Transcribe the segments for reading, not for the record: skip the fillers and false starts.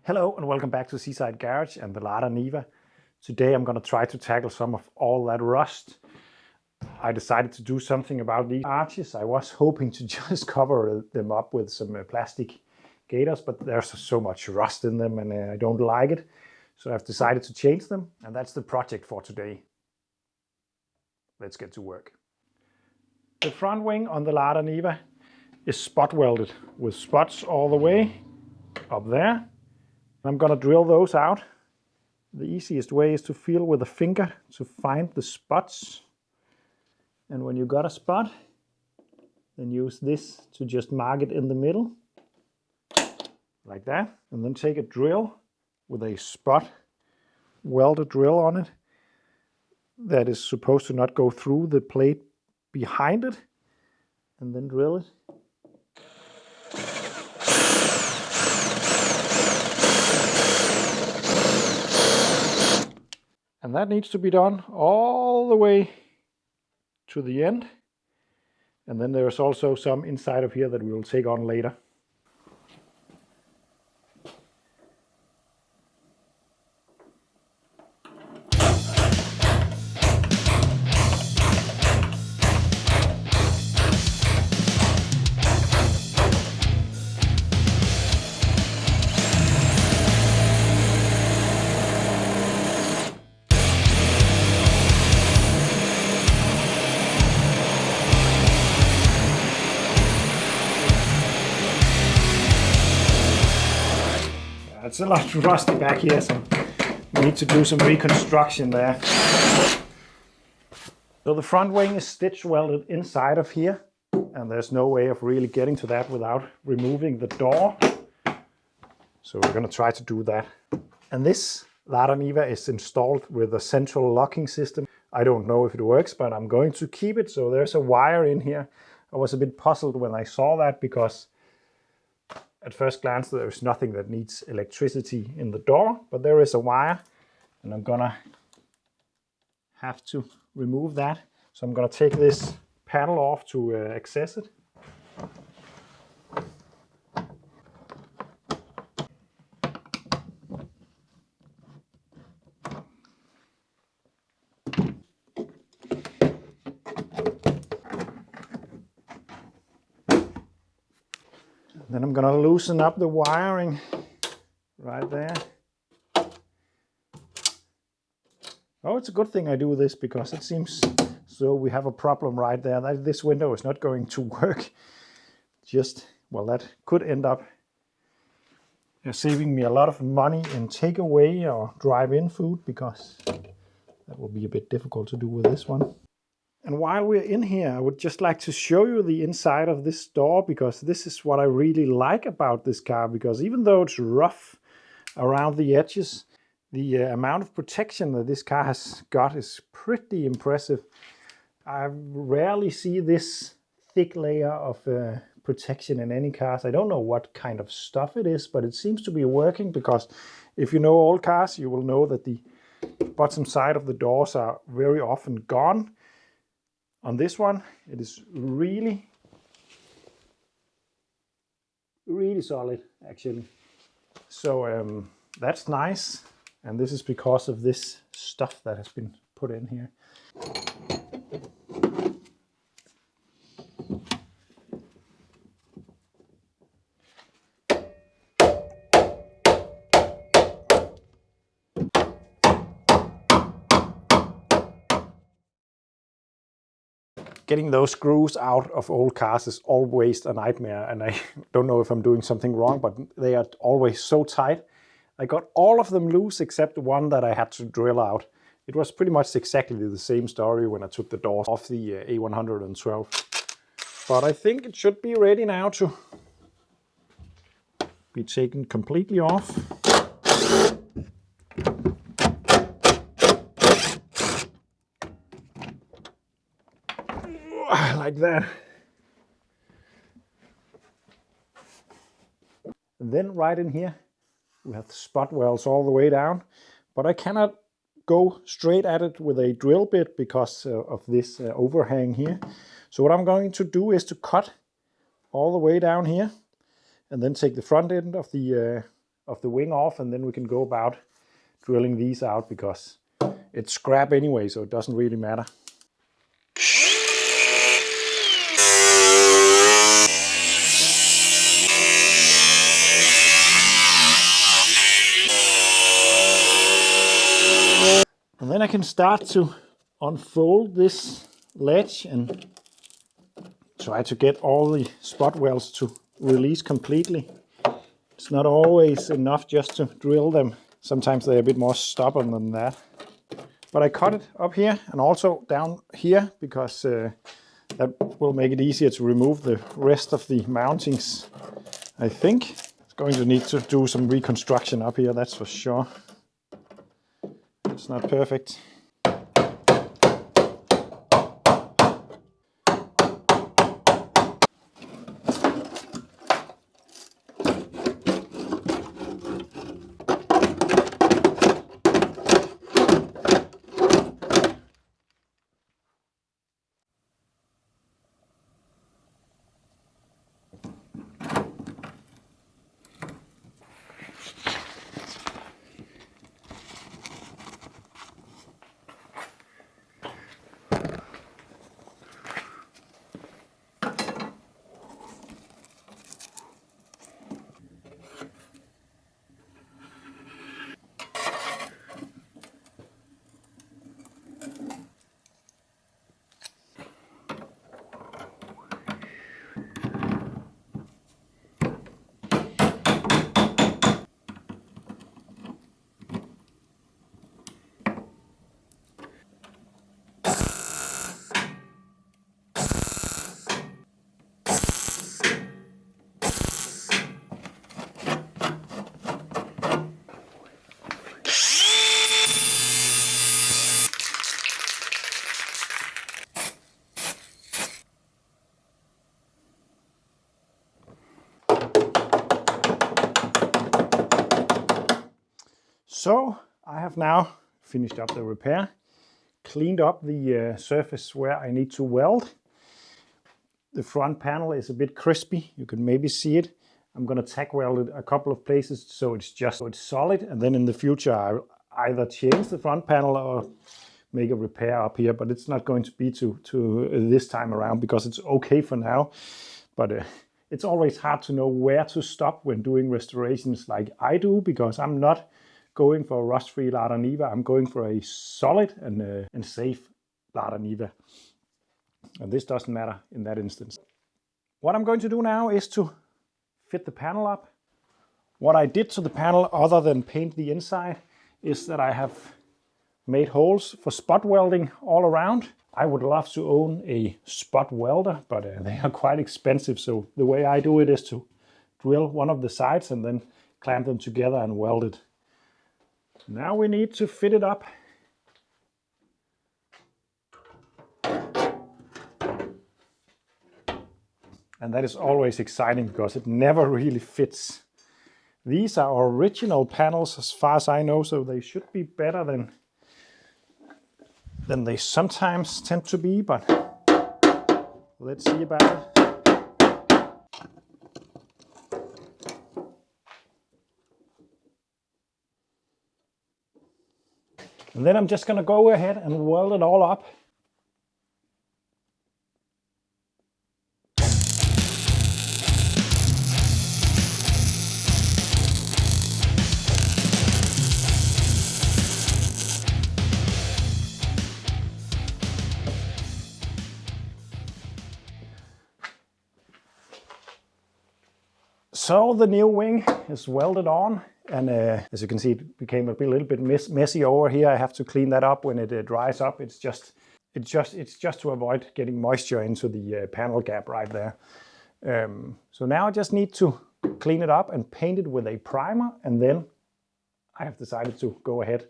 Hello and welcome back to Seaside Garage and the Lada Niva. Today I'm going to try to tackle some of all that rust. I decided to do something about these arches. I was hoping to just cover them up with some plastic gaiters, but there's so much rust in them and I don't like it. So I've decided to change them, and that's the project for today. Let's get to work. The front wing on the Lada Niva is spot welded with spots all the way up there. I'm going to drill those out. The easiest way is to feel with a finger to find the spots. And when you got a spot, then use this to just mark it in the middle, like that. And then take a drill with a spot welded drill on it that is supposed to not go through the plate behind it, and then drill it. And that needs to be done all the way to the end. And then there's also some inside of here that we will take on later. It's a lot rusty back here, so we need to do some reconstruction there. So the front wing is stitch welded inside of here, and there's no way of really getting to that without removing the door. So we're going to try to do that. And this Lada Niva is installed with a central locking system. I don't know if it works, but I'm going to keep it. So there's a wire in here. I was a bit puzzled when I saw that, because at first glance, there's nothing that needs electricity in the door, but there is a wire, and I'm gonna have to remove that. So I'm gonna take this panel off to access it. Then I'm going to loosen up the wiring right there. Oh, it's a good thing I do this, because it seems so we have a problem right there. This window is not going to work. Well, that could end up saving me a lot of money in takeaway or drive-in food, because that will be a bit difficult to do with this one. And while we're in here, I would just like to show you the inside of this door, because this is what I really like about this car. Because even though it's rough around the edges, the amount of protection that this car has got is pretty impressive. I rarely see this thick layer of protection in any cars. I don't know what kind of stuff it is, but it seems to be working, because if you know old cars, you will know that the bottom side of the doors are very often gone. On this one, it is really solid, actually. So that's nice. And this is because of this stuff that has been put in here. Getting those screws out of old cars is always a nightmare, and I don't know if I'm doing something wrong, but they are always so tight. I got all of them loose except one that I had to drill out. It was pretty much exactly the same story when I took the doors off the A112. But I think it should be ready now to be taken completely off. Like that. And then right in here we have spot welds all the way down, but I cannot go straight at it with a drill bit because of this overhang here. So what I'm going to do is to cut all the way down here, and then take the front end of the of the wing off, and then we can go about drilling these out, because it's scrap anyway, so it doesn't really matter. And then I can start to unfold this ledge and try to get all the spot welds to release completely. It's not always enough just to drill them. Sometimes they're a bit more stubborn than that. But I cut it up here and also down here, because that will make it easier to remove the rest of the mountings, I think. It's going to need to do some reconstruction up here, that's for sure. It's not perfect. So I have now finished up the repair, cleaned up the surface where I need to weld. The front panel is a bit crispy, you can maybe see it. I'm going to tack weld it a couple of places so it's solid, and then in the future I'll either change the front panel or make a repair up here, but it's not going to be to this time around, because it's okay for now. But it's always hard to know where to stop when doing restorations like I do, because I'm not going for a rust-free Lada Niva. I'm going for a solid and safe Lada Niva. And this doesn't matter in that instance. What I'm going to do now is to fit the panel up. What I did to the panel, other than paint the inside, is that I have made holes for spot welding all around. I would love to own a spot welder, but they are quite expensive. So the way I do it is to drill one of the sides and then clamp them together and weld it. Now we need to fit it up. And that is always exciting, because it never really fits. These are original panels as far as I know, so they should be better than they sometimes tend to be, but let's see about it. And then I'm just going to go ahead and weld it all up. So the new wing is welded on, and as you can see, it became a little bit messy over here. I have to clean that up when it dries up. It's just to avoid getting moisture into the panel gap right there. So now I just need to clean it up and paint it with a primer, and then I have decided to go ahead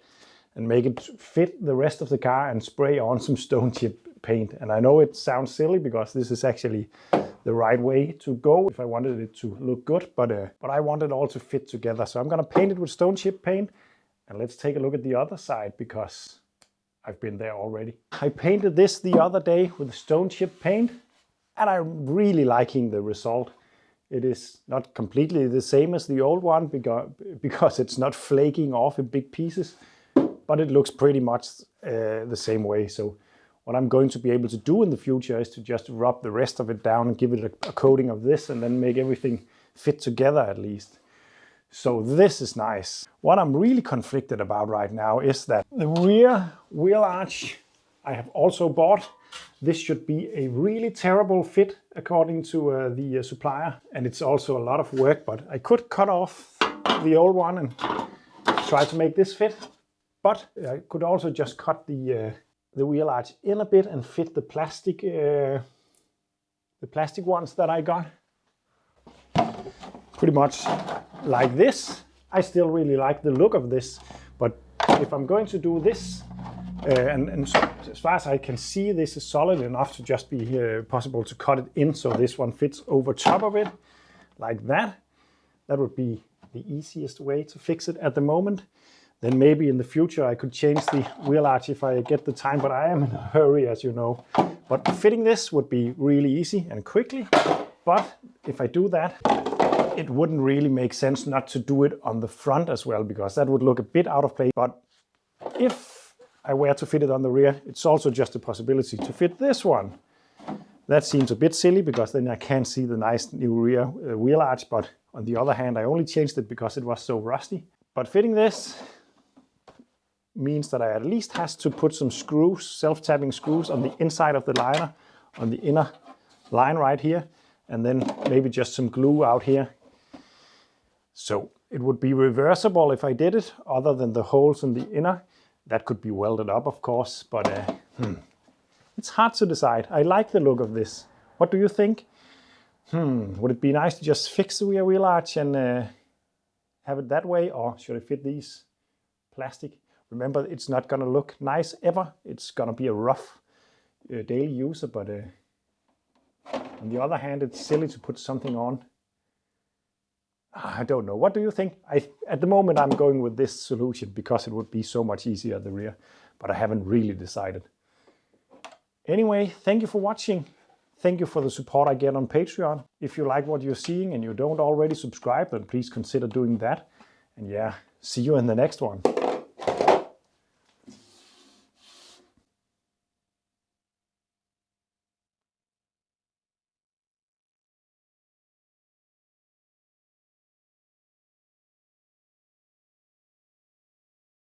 and make it fit the rest of the car and spray on some stone chip paint. And I know it sounds silly, because this is actually the right way to go if I wanted it to look good, but I want it all to fit together. So I'm going to paint it with stone chip paint, and let's take a look at the other side, because I've been there already. I painted this the other day with stone chip paint, and I'm really liking the result. It is not completely the same as the old one because it's not flaking off in big pieces, but it looks pretty much the same way. So what I'm going to be able to do in the future is to just rub the rest of it down and give it a coating of this and then make everything fit together at least. So this is nice. What I'm really conflicted about right now is that the rear wheel arch I have also bought. This should be a really terrible fit according to the supplier, and it's also a lot of work, but I could cut off the old one and try to make this fit. But I could also just cut the wheel arch in a bit and fit the plastic ones that I got. Pretty much like this. I still really like the look of this, but if I'm going to do this, and so, as far as I can see, this is solid enough to just be possible to cut it in so this one fits over top of it, like that. That would be the easiest way to fix it at the moment. Then maybe in the future I could change the wheel arch if I get the time, but I am in a hurry, as you know. But fitting this would be really easy and quickly. But if I do that, it wouldn't really make sense not to do it on the front as well, because that would look a bit out of place. But if I were to fit it on the rear, it's also just a possibility to fit this one. That seems a bit silly because then I can't see the nice new rear wheel arch, but on the other hand, I only changed it because it was so rusty. But fitting this means that I at least has to put some screws, self-tapping screws on the inside of the liner, on the inner line right here, and then maybe just some glue out here. So it would be reversible if I did it, other than the holes in the inner. That could be welded up, of course, but it's hard to decide. I like the look of this. What do you think? Would it be nice to just fix the rear wheel arch and have it that way, or should I fit these plastic? Remember, it's not gonna look nice ever. It's gonna be a rough daily user, but on the other hand, it's silly to put something on. I don't know. What do you think? At the moment, I'm going with this solution because it would be so much easier at the rear, but I haven't really decided. Anyway, thank you for watching. Thank you for the support I get on Patreon. If you like what you're seeing and you don't already subscribe, then please consider doing that. And yeah, see you in the next one.